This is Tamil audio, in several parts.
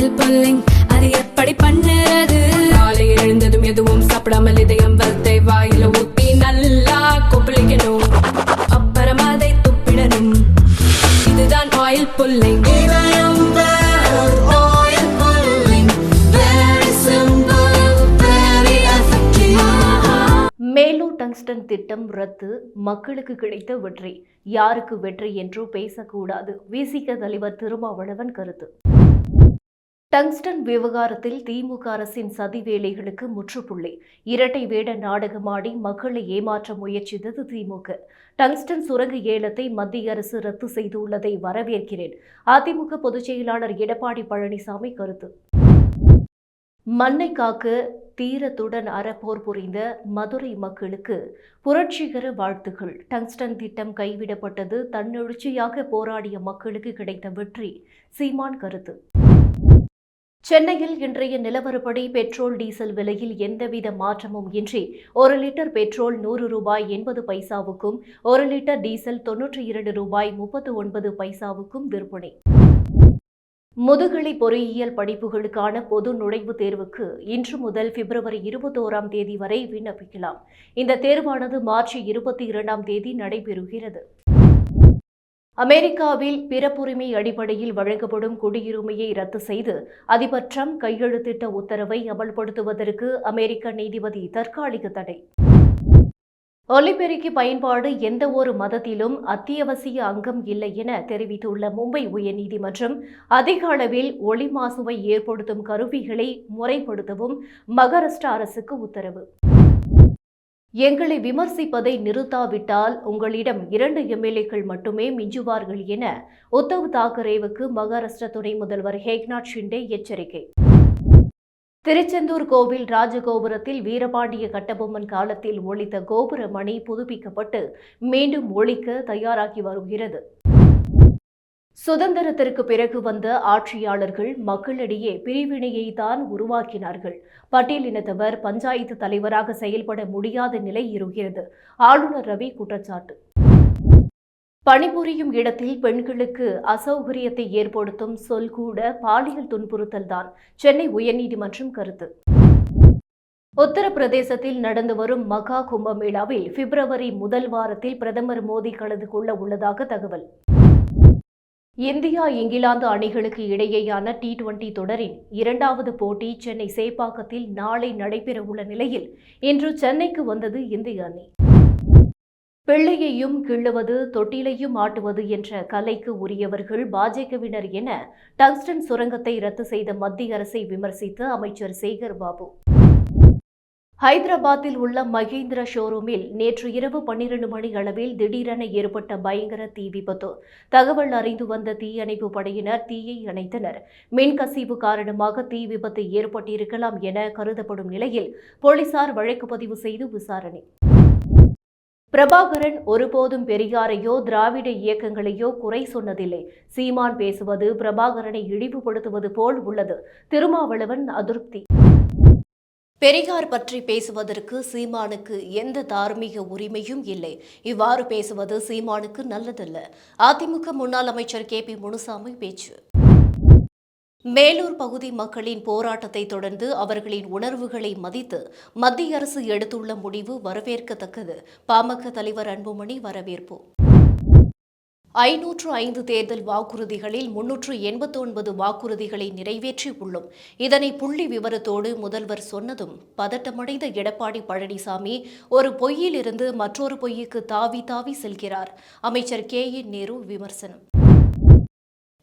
ஆயில் புல்லிங் அது எப்படி பண்ணுறது? காலையில் எழுந்ததும் எதுவும் சாப்பிடாமல் இதயம் வளத்தை வாயில ஊத்தி நல்லா கொப்பளிக்கணும், அப்புறம் அதை துப்பிடணும். இதுதான் ஆயில் புல்லிங். மேலூர் டங்ஸ்டன் திட்டம் ரத்து, மக்களுக்கு கிடைத்த வெற்றி. யாருக்கு வெற்றி என்று பேசக்கூடாது, விசிக தலைவர் திருமாவளவன் கருத்து. டங்ஸ்டன் விவகாரத்தில் திமுக அரசின் சதி வேலைகளுக்கு முற்றுப்புள்ளி. இரட்டை வேட நாடகமாடி மக்களை ஏமாற்ற முயற்சித்தது திமுக. டங்ஸ்டன் சுரங்க ஏலத்தை மத்திய அரசு ரத்து செய்துள்ளதை வரவேற்கிறேன். அதிமுக பொதுச் செயலாளர் எடப்பாடி பழனிசாமி கருத்து. மண்ணை காக்க தீரத்துடன் அறப்போர் புரிந்த மதுரை மக்களுக்கு புரட்சிகர வாழ்த்துகள். டங்ஸ்டன் திட்டம் கைவிடப்பட்டது தன்னெழுச்சியாக போராடிய மக்களுக்கு கிடைத்த வெற்றி. சீமான் கருத்து. சென்னையில் இன்றைய நிலவரப்படி பெட்ரோல் டீசல் விலையில் எந்தவித மாற்றமும் இன்றி 1 லிட்டர் பெட்ரோல் ₹100.80க்கும் 1 லிட்டர் டீசல் ₹92.39க்கும் விற்பனை. முதுகலை பொறியியல் படிப்புகளுக்கான பொது நுழைவுத் தேர்வுக்கு இன்று முதல் பிப்ரவரி 21ஆம் தேதி வரை விண்ணப்பிக்கலாம். இந்த தேர்வானது மார்ச் 22ஆம் தேதி நடைபெறுகிறது. அமெரிக்காவில் பிறப்புரிமை அடிப்படையில் வழங்கப்படும் குடியுரிமையை ரத்து செய்து அதிபர் டிரம்ப் கையெழுத்திட்ட உத்தரவை அமல்படுத்துவதற்கு அமெரிக்க நீதிபதி தற்காலிக தடை. ஒலிபெருக்கி பயன்பாடு எந்த ஒரு மதத்திலும் அத்தியாவசிய அங்கம் இல்லை என தெரிவித்துள்ள மும்பை உயர்நீதிமன்றம் அதிக அளவில் ஒலி மாசுவை ஏற்படுத்தும் கருவிகளை முறைப்படுத்தவும் மகாராஷ்டிரா அரசுக்கு உத்தரவு. எங்களை விமர்சிப்பதை நிறுத்தாவிட்டால் உங்களிடம் 2 எம்எல்ஏக்கள் மட்டுமே மிஞ்சுவார்கள் என உத்தவ் தாக்கரேவுக்கு மகாராஷ்டிரா துணை முதல்வர் ஏக்நாத் ஷிண்டே எச்சரிக்கை. திருச்செந்தூர் கோவில் ராஜகோபுரத்தில் வீரபாண்டிய கட்டபொம்மன் காலத்தில் ஒலித்த கோபுர மணி புதுப்பிக்கப்பட்டு மீண்டும் ஒலிக்க தயாராகி வருகிறது. சுதந்திரத்திற்கு பிறகு வந்த ஆட்சியாளர்கள் மக்களிடையே பிரிவினையை தான் உருவாக்கினார்கள். பட்டியலினத்தவர் பஞ்சாயத்து தலைவராக செயல்பட முடியாத நிலை இருக்கிறது. ஆளுநர் ரவி குற்றச்சாட்டு. பணிபுரியும் இடத்தில் பெண்களுக்கு அசௌகரியத்தை ஏற்படுத்தும் சொல் கூட பாலியல் துன்புறுத்தல் தான். சென்னை உயர்நீதிமன்றம் கருத்து. உத்தரப்பிரதேசத்தில் நடந்து வரும் மகா கும்பமேளாவில் பிப்ரவரி முதல் வாரத்தில் பிரதமர் மோடி கலந்து கொள்ள உள்ளதாக தகவல். இந்தியா இங்கிலாந்து அணிகளுக்கு இடையேயான T20 தொடரின் 2வது போட்டி சென்னை சேப்பாக்கத்தில் நாளை நடைபெறவுள்ள நிலையில் இன்று சென்னைக்கு வந்தது இந்திய அணி. பிள்ளையையும் கிள்ளுவது தொட்டிலையும் ஆட்டுவது என்ற கலைக்கு உரியவர்கள் பாஜகவினர் என டங்ஸ்டன் சுரங்கத்தை ரத்து செய்த மத்திய அரசை விமர்சித்த அமைச்சர் சேகர் பாபு. ஹைதராபாத்தில் உள்ள மகேந்திரா ஷோரூமில் நேற்று இரவு 12 மணி அளவில் திடீரென ஏற்பட்ட பயங்கர தீ விபத்து. தகவல் அறிந்து வந்த தீயணைப்பு படையினர் தீயை அணைத்தனர். மின்கசிவு காரணமாக தீ விபத்து ஏற்பட்டிருக்கலாம் என கருதப்படும் நிலையில் போலீசார் வழக்கு பதிவு செய்து விசாரணை. பிரபாகரன் ஒருபோதும் பெரியாரையோ திராவிட இயக்கங்களையோ குறை சொன்னதில்லை. சீமான் பேசுவது பிரபாகரனை இழிவுபடுத்துவது போல் உள்ளது. திருமாவளவன் அதிருப்தி. பெரியார் பற்றி பேசுவதற்கு சீமானுக்கு எந்த தார்மீக உரிமையும் இல்லை. இவ்வாறு பேசுவது சீமானுக்கு நல்லதல்ல. அதிமுக முன்னாள் அமைச்சர் KP முனுசாமி பேச்சு. மேலூர் பகுதி மக்களின் போராட்டத்தை தொடர்ந்து அவர்களின் உணர்வுகளை மதித்து மத்திய அரசு எடுத்துள்ள முடிவு வரவேற்கத்தக்கது. பாமக தலைவர் அன்புமணி வரவேற்பு. 505 தேர்தல் வாக்குறுதிகளில் 389 வாக்குறுதிகளை நிறைவேற்றி உள்ளோம். இதனை புள்ளி விவரத்தோடு முதல்வர் சொன்னதும் பதட்டமடைந்த எடப்பாடி பழனிசாமி ஒரு பொய்யிலிருந்து மற்றொரு பொய்யுக்கு தாவி தாவி செல்கிறார். அமைச்சர் KN நேரு விமர்சனம்.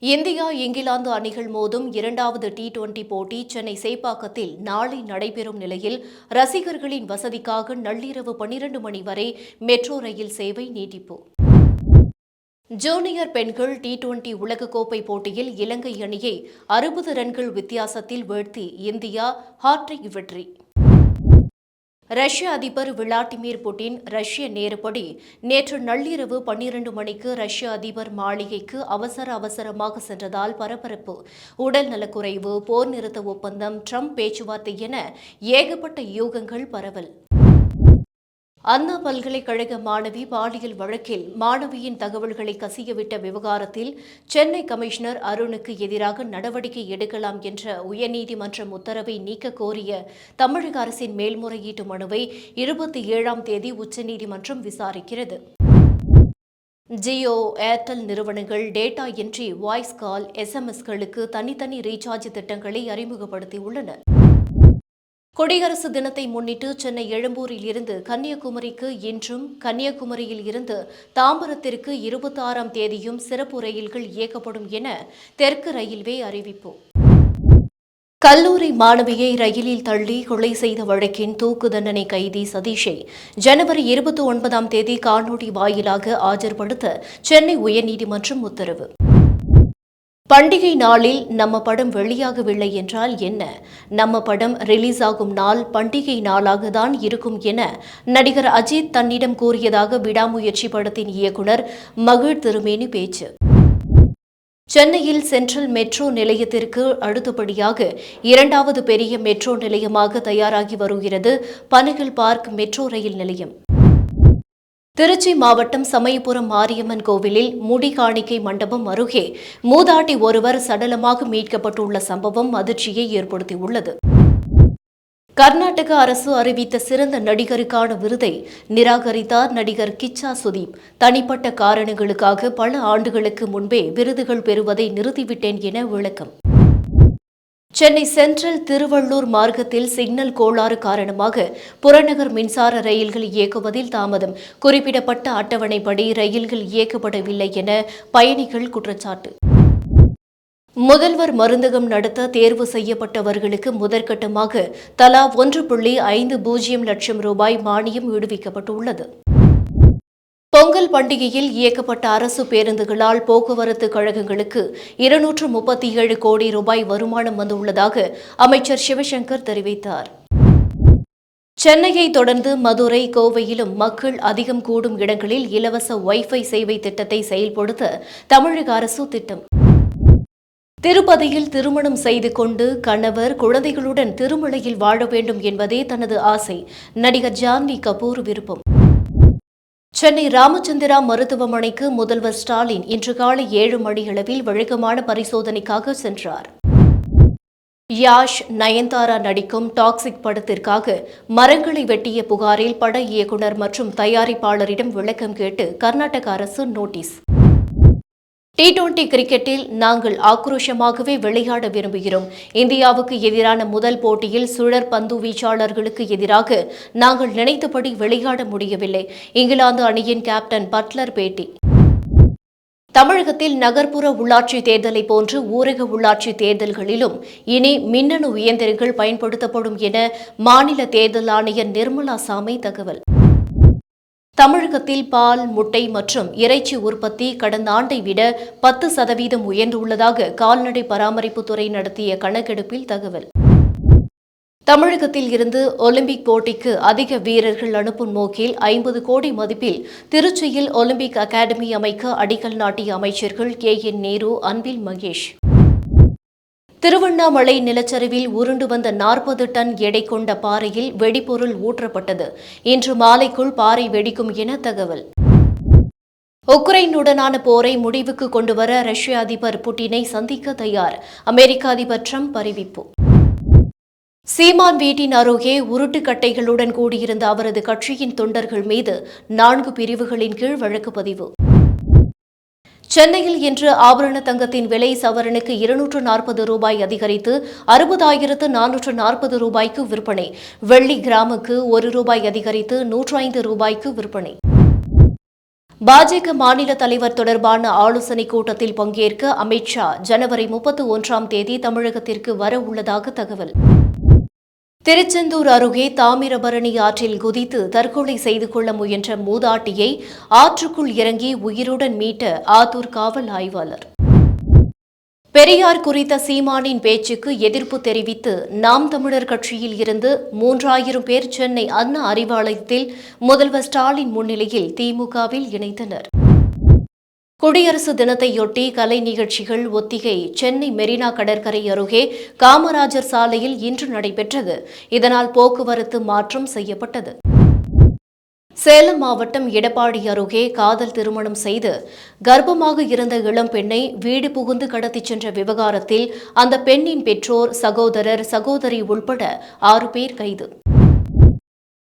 இந்தியா இங்கிலாந்து அணிகள் மோதும் 2வது T20 போட்டி சென்னை சேப்பாக்கத்தில் நாளை நடைபெறும் நிலையில் ரசிகர்களின் வசதிக்காக நள்ளிரவு 12 மணி வரை மெட்ரோ ரயில் சேவை நீட்டிப்பு. ஜூனியர் பெண்கள் T20 உலகக்கோப்பை போட்டியில் இலங்கை அணியை 60 ரன்கள் வித்தியாசத்தில் வீழ்த்தி இந்தியா ஹாட்ரிக் வெற்றி. ரஷ்ய அதிபர் விளாடிமிர் புட்டின் ரஷ்ய நேரப்படி நேற்று நள்ளிரவு 12 மணிக்கு ரஷ்ய அதிபர் மாளிகைக்கு அவசரமாக சென்றதால் பரபரப்பு. உடல் நலக்குறைவு, போர் நிறுத்த ஒப்பந்தம், ட்ரம்ப் பேச்சுவார்த்தை என ஏகப்பட்ட யூகங்கள் பரவல். அண்ணா பல்கலைக்கழக மாணவி பாலியல் வழக்கில் மாணவியின் தகவல்களை கசியவிட்ட விவகாரத்தில் சென்னை கமிஷனர் அருணுக்கு எதிராக நடவடிக்கை எடுக்கலாம் என்ற உயர்நீதிமன்றம் உத்தரவை நீக்க கோரிய தமிழக அரசின் மேல்முறையீட்டு மனுவை 27ஆம் தேதி உச்சநீதிமன்றம் விசாரிக்கிறது. ஜியோ, ஏர்டெல் நிறுவனங்கள் டேட்டா என்ட்ரி, வாய்ஸ் கால், எஸ்எம்எஸ்களுக்கு தனித்தனி ரீசார்ஜ் திட்டங்களை அறிமுகப்படுத்தியுள்ளன. குடியரசு தினத்தை முன்னிட்டு சென்னை எழும்பூரில் இருந்து கன்னியாகுமரிக்கு இன்றும், கன்னியாகுமரியில் இருந்து தாம்பரத்திற்கு 26ஆம் தேதியும் சிறப்பு ரயில்கள் இயக்கப்படும் என தெற்கு ரயில்வே அறிவிப்பு. கல்லூரி மாணவியை ரயிலில் தள்ளி கொலை செய்த வழக்கின் தூக்கு தண்டனை கைதி சதீஷை ஜனவரி 29ஆம் தேதி காணொலி வாயிலாக ஆஜர்படுத்த சென்னை உயர்நீதிமன்றம் உத்தரவு. பண்டிகை நாளில் நம்ம படம் வெளியாகவில்லை என்றால் என்ன? நம்ம படம் ரிலீஸ் ஆகும் நாள் பண்டிகை நாளாக தான் இருக்கும் என நடிகர் அஜித் தன்னிடம் கூறியதாக விடாமுயற்சி படத்தின் இயக்குனர் மகிழ் திருமேனி பேச்சு. சென்னையில் சென்ட்ரல் மெட்ரோ நிலையத்திற்கு அடுத்தபடியாக 2வது பெரிய மெட்ரோ நிலையமாக தயாராகி வருகிறது பனகல் பார்க் மெட்ரோ ரயில் நிலையம். திருச்சி மாவட்டம் சமயபுரம் மாரியம்மன் கோவிலில் முடி காணிக்கை மண்டபம் அருகே மூதாட்டி ஒருவர் சடலமாக மீட்கப்பட்டுள்ள சம்பவம் அதிர்ச்சியை ஏற்படுத்தியுள்ளது. கர்நாடக அரசு அறிவித்த சிறந்த நடிகருக்கான விருதை நிராகரித்தார் நடிகர் கிச்சா சுதீப். தனிப்பட்ட காரணங்களுக்காக பல ஆண்டுகளுக்கு முன்பே விருதுகள் பெறுவதை நிறுத்திவிட்டேன் என விளக்கம். சென்னை சென்ட்ரல் திருவள்ளூர் மார்க்கத்தில் சிக்னல் கோளாறு காரணமாக புறநகர் மின்சார ரயில்கள் இயக்குவதில் தாமதம். குறிப்பிடப்பட்ட அட்டவணைப்படி ரயில்கள் இயக்கப்படவில்லை என பயணிகள் குற்றச்சாட்டு. முதல்வர் மருந்தகம் நடத்த தேர்வு செய்யப்பட்டவர்களுக்கு முதற்கட்டமாக தலா 1.50 லட்சம் ரூபாய் மானியம் விடுவிக்கப்பட்டுள்ளது. பொங்கல் பண்டிகையில் இயக்கப்பட்ட அரசு பேருந்துகளால் போக்குவரத்து கழகங்களுக்கு 237 கோடி ரூபாய் வருமானம் வந்துள்ளதாக அமைச்சர் சிவசங்கர் தெரிவித்தார். சென்னையை தொடர்ந்து மதுரை, கோவையிலும் மக்கள் அதிகம் கூடும் இடங்களில் இலவச வைஃபை சேவை திட்டத்தை செயல்படுத்த தமிழக அரசு திட்டம். திருப்பதியில் திருமணம் செய்து கொண்டு கணவர், குழந்தைகளுடன் திருமலையில் வாழ வேண்டும் என்பதே தனது ஆசை. நடிகர் ஜான்வி கபூர் விருப்பம். சென்னை ராமச்சந்திரா மருத்துவமனைக்கு முதல்வர் ஸ்டாலின் இன்று காலை 7 மணியளவில் வழக்கமான பரிசோதனைக்காக சென்றார். யாஷ், நயன்தாரா நடிக்கும் டாக்ஸிக் படத்திற்காக மரங்களை வெட்டிய புகாரில் பட இயக்குநர் மற்றும் தயாரிப்பாளரிடம் விளக்கம் கேட்டு கர்நாடக அரசு நோட்டீஸ். T20 கிரிக்கெட்டில் நாங்கள் ஆக்ரோஷமாகவே விளையாட விரும்புகிறோம். இந்தியாவுக்கு எதிரான முதல் போட்டியில் சுழற் பந்து வீச்சாளர்களுக்கு எதிராக நாங்கள் நினைத்தபடி விளையாட முடியவில்லை. இங்கிலாந்து அணியின் கேப்டன் பட்லர் பேட்டி. தமிழகத்தில் நகர்ப்புற உள்ளாட்சி தேர்தலை போன்று ஊரக உள்ளாட்சி தேர்தல்களிலும் இனி மின்னணு இயந்திரங்கள் பயன்படுத்தப்படும் என மாநில தேர்தல் ஆணையர் நிர்மலா சாமி தகவல். தமிழகத்தில் பால், முட்டை மற்றும் இறைச்சி உற்பத்தி கடந்த ஆண்டை விட 10% உயர்ந்துள்ளதாக கால்நடை பராமரிப்புத்துறை நடத்திய கணக்கெடுப்பில் தகவல். தமிழகத்தில் இருந்து ஒலிம்பிக் போட்டிக்கு அதிக வீரர்கள் அனுப்பும் நோக்கில் 50 கோடி மதிப்பில் திருச்சியில் ஒலிம்பிக் அகாடமி அமைக்க அடிக்கல் நாட்டிய அமைச்சர்கள் KN நேரு, அன்பில் மகேஷ். திருவண்ணாமலை நிலச்சரிவில் உருண்டு வந்த 40 டன் எடை கொண்ட பாறையில் வெடிபொருள் ஊற்றப்பட்டது. இன்று மாலைக்குள் பாறை வெடிக்கும் என தகவல். உக்ரைனுடனான போரை முடிவுக்கு கொண்டுவர ரஷ்ய அதிபர் புட்டினை சந்திக்க தயார். அமெரிக்க அதிபர் ட்ரம்ப் அறிவிப்பு. சீமான் வீட்டின் அருகே உருட்டுக்கட்டைகளுடன் கூடியிருந்த அவரது கட்சியின் தொண்டர்கள் மீது 4 பிரிவுகளின் கீழ் வழக்கு பதிவு. சென்னையில் இன்று ஆபரண தங்கத்தின் விலை சவரனுக்கு 240 ரூபாய் அதிகரித்து 60,440 ரூபாய்க்கு விற்பனை. வெள்ளி கிராமுக்கு 1 ரூபாய் அதிகரித்து 105 ரூபாய்க்கு விற்பனை. பாஜக மாநில தலைவர் தொடர்பான ஆலோசனைக் கூட்டத்தில் பங்கேற்க அமித் ஷா ஜனவரி 31ஆம் தேதி தமிழகத்திற்கு வர உள்ளதாக தகவல். திருச்செந்தூர் அருகே தாமிரபரணி ஆற்றில் குதித்து தற்கொலை செய்து கொள்ள முயன்ற மூதாட்டியை ஆற்றுக்குள் இறங்கி உயிருடன் மீட்ட ஆத்தூர் காவல் ஆய்வாளர். பெரியார் குறித்த சீமானின் பேச்சுக்கு எதிர்ப்பு தெரிவித்து நாம் தமிழர் கட்சியில் இருந்து 3000 பேர் சென்னை அண்ணா அறிவாலயத்தில் முதல்வர் ஸ்டாலின் முன்னிலையில் திமுகவில் இணைந்தனர். குடியரசு தினத்தையொட்டி கலை நிகழ்ச்சிகள் ஒத்திகை. சென்னை மெரினா கடற்கரை அருகே காமராஜர் சாலையில் இன்று நடைபெற்றது. இதனால் போக்குவரத்து மாற்றம் செய்யப்பட்டது. சேலம் மாவட்டம் எடப்பாடி அருகே காதல் திருமணம் செய்து கர்ப்பமாக இருந்த இளம் பெண்ணை வீடு புகுந்து கடத்திச் சென்ற விவகாரத்தில் அந்த பெண்ணின் பெற்றோர், சகோதரர், சகோதரி உள்பட 6 பேர் கைது.